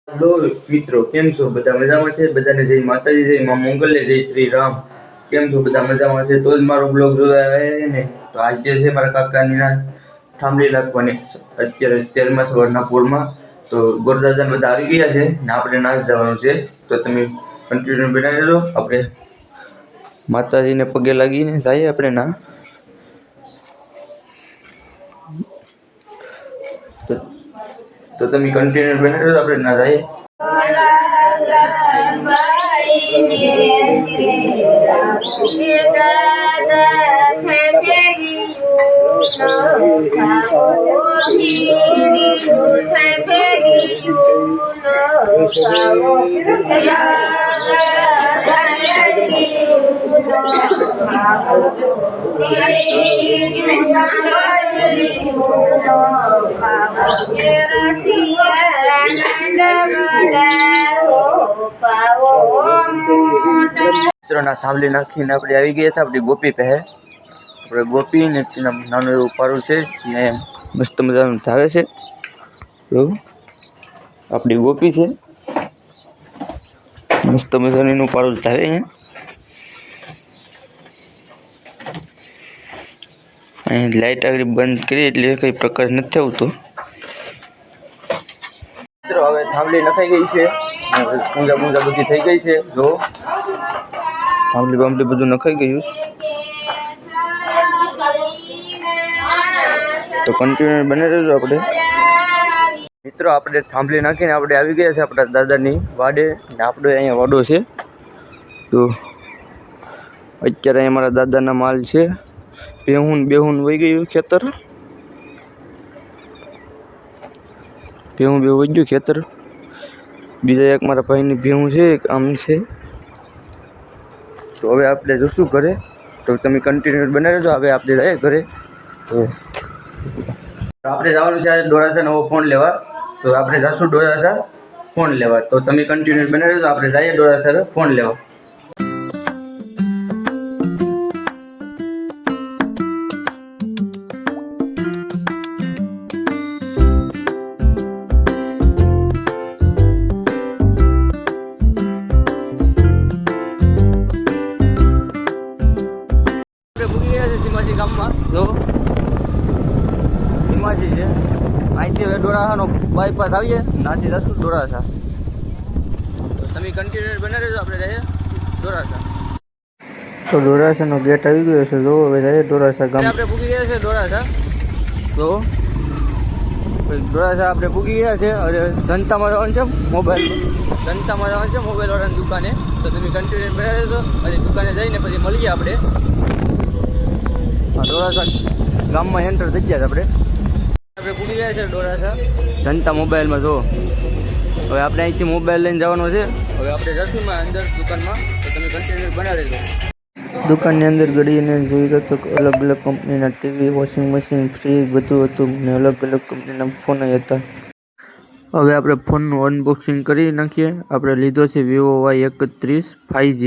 Hello મિત્રો, કેમ છો? બધા મજામાં છે? બધાને જય માતાજી, જય મા મંગલે, જય શ્રી રામ. કેમ છો? બધા મજામાં છે? તો જ મારો બ્લોગ જોવા આવે ને. તો આજે છે મારા કાકાની ના થાંભલી લાગવાની, અત્યારે તેલમાં સવારના પૂરમાં. તો ગોરદાદા બધા આવી ગયા છે ને આપણે નાચ જવાનું છે. તો તમે કન્ટિન્યુ બનાવી દો. આપણે માતાજીને પગે લાગીને જઈએ આપણે ના. તો તમે કન્ટિન્યુ બનાવી દો, આપણે ના જઈએ. મિત્રોના થાંભલી નાખીને આપણે આવી ગયા હતા આપણી ગોપી પહે. આપણે ગોપી ને નાનું એવું પારું છે, ત્યાં મસ્ત મજાનું ધાવે છે. તો આપણી ગોપી છે, મસ્ત મજાનું પારું ધાવે છે. અહીં લાઈટ આગળ બંધ કરી એટલે કઈ પ્રકાશ નથી આવતો. મિત્રો હવે થાંભલી નખાઈ ગઈ છે, પૂંજા પૂંજા બધી થઈ ગઈ છે. જો થાંભલી બાંભલી બધું નખાઈ ગયું. તો કન્ટિન્યુ બને રહેજો આપણે. મિત્રો આપણે થાંભલી નાખીને આપણે આવી ગયા છે આપણા દાદાની વાડે, ને આપણે અહીંયા વાડો છે. તો અત્યારે અહીંયા મારા દાદાના માલ છે. બેહુન વહી ગયું ખેતર, ભેહું વહી ગયું ખેતર. બીજા એક મારા ભાઈની ભેહું છે, એક આમ છે. તો હવે આપણે જશું ઘરે. તો તમે કન્ટિન્યુ બનાવી રહેજો. હવે આપણે જઈએ ઘરે. તો આપણે જવાનું છે ડોરાસા નવો ફોન લેવા. તો આપણે જશું ડોરાસા ફોન લેવા. તો તમે કન્ટિન્યુ બનાવી રહેજો. આપણે જઈએ ડોરાસા ફોન લેવા. સીમાજી ગામમાં જો સીમાજી છે. અહીંથી હવે ડોરાસાનો બાયપાસ આવીએ, નાથી જશું ડોરાસા. તો તમે કન્ટિન્યુ બને રહેજો. આપણે જઈએ ડોરાસા. તો ડોરાસાનો ગેટ આવી ગયો છે. જો હવે જઈએ ડોરાસા ગામ. આપણે પૂગી ગયા છે ડોરાસા. તો ડોરાસા આપણે પૂગી ગયા છે. હવે જનતામાં જવાનું છે, મોબાઈલમાં જનતામાં જવાનું છે, મોબાઈલવાળાની દુકાને. તો તમે કન્ટિન્યુ બને રહેજો. અને દુકાને જઈને પછી મળીએ આપણે. ડોરાસા ગામમાં એન્ટર થઈ ગયા આપણે પૂરી ગયા છે ડોરાસા જનતા મોબાઈલમાં. જો હવે આપણે અહીંથી મોબાઈલ લઈને જવાનો છે. હવે આપણે જશું અંદર દુકાનમાં. તો તમે કન્ટિન્યુ બનાવી દેજો. દુકાનની અંદર ગળીને જોઈ તો અલગ અલગ કંપનીના ટીવી, વોશિંગ મશીન, ફ્રીજ બધું હતું, ને અલગ અલગ કંપનીના ફોન હતા. હવે આપણે ફોનનું અનબોક્સિંગ કરી નાખીએ. આપણે લીધો છે વિવો Y31 5G.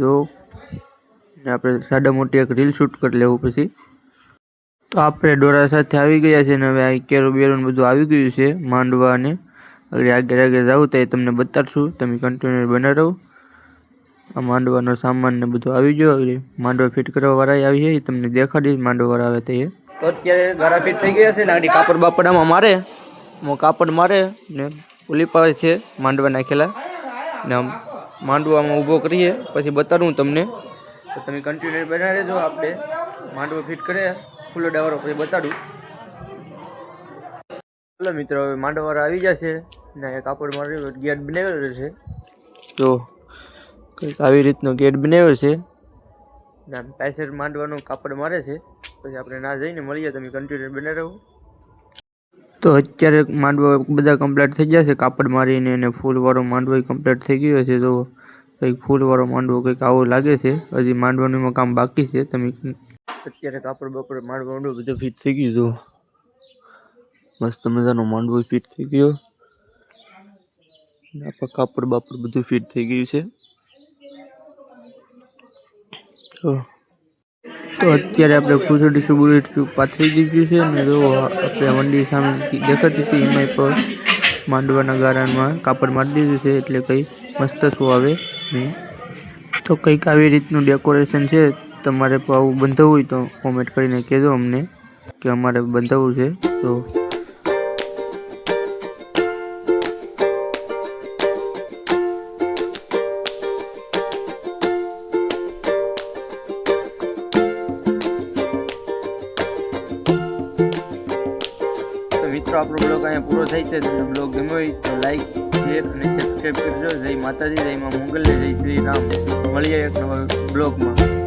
જો આપણે સાડા મોટી એક રીલ શૂટ કરી લેવું પછી. તો આપણે ડોરા સાથે આવી ગયા છે ને હવે આ કેરો બેરોન બધું આવી ગયું છે. માંડવા અને આગળ જાવું તો એ તમને બતાડશું. તમે કન્ટિન્યુ બને રહો. આ માંડવાનો સામાન ને બધું આવી ગયો. માંડવા ફિટ કરવા વાળા આવી છે, એ તમને દેખાડીશ માંડવા વાળા આવે તો એ. તો અત્યારે ગારા ફિટ થઈ ગયા છે ને આગળ કાપડ બાપડામાં મારે, કાપડ મારે ને ઓલી પાસે છે માંડવા નાખેલા ને આમ માંડવામાં ઊભો કરીએ પછી બતાડું તમને. તો તમે કન્ટિન્યુ બનાવી રહેજો. આપણે માંડવો ફિટ કરે ફૂલો ડાવાળો પછી બતાડું. ચાલો મિત્રો, હવે માંડવાવાળા આવી ગયા છે ને કાપડ મારી ગેટ બનાવેલો છે. તો કંઈક આવી રીતનો ગેટ બનાવ્યો છે ને આમ પાછળ માંડવાનું કાપડ મારે છે. પછી આપણે ના જઈને મળીએ. તમે કન્ટિન્યુ બનાવી રહો. તો અત્યારે માંડવા બધા કમ્પ્લીટ થઈ ગયા છે કાપડ મારીને, અને ફૂલવાળો માંડવો કમ્પ્લીટ થઈ ગયો છે. તો કંઈક ફૂલવાળો માંડવો કંઈક આવો લાગે છે. હજી માંડવાનું કામ બાકી છે. તમે અત્યારે કાપડ બાપડ માંડવો બધું ફિટ થઈ ગયું. તો મસ્ત મજાનો માંડવો ફિટ થઈ ગયો. કાપડ બાપડ બધું ફિટ થઈ ગયું છે. તો અત્યારે આપણે પૂછડીશું પાથરી દીધું છે ને. જો આપણે મંડી સામે દેખાતી હતી એમાં પર માંડવાના ગારામાં કાપડ મારી દીધું છે એટલે કંઈ મસ્ત શું આવે નહીં. તો કંઈક આવી રીતનું ડેકોરેશન છે. તમારે આવું બંધાવવું હોય તો કોમેન્ટ કરીને કહેજો અમને કે અમારે બંધાવવું છે. તો મિત્રો આપણો બ્લોગ અહીંયા પૂરો થાય છે. તમને બ્લોગ ગમ્યો હોય તો લાઈક, શેર અને સબસ્ક્રાઈબ કરજો. જય માતાજી, જય માં મોગલ, જય શ્રી રામ. મળીએ એક નવા બ્લોગમાં.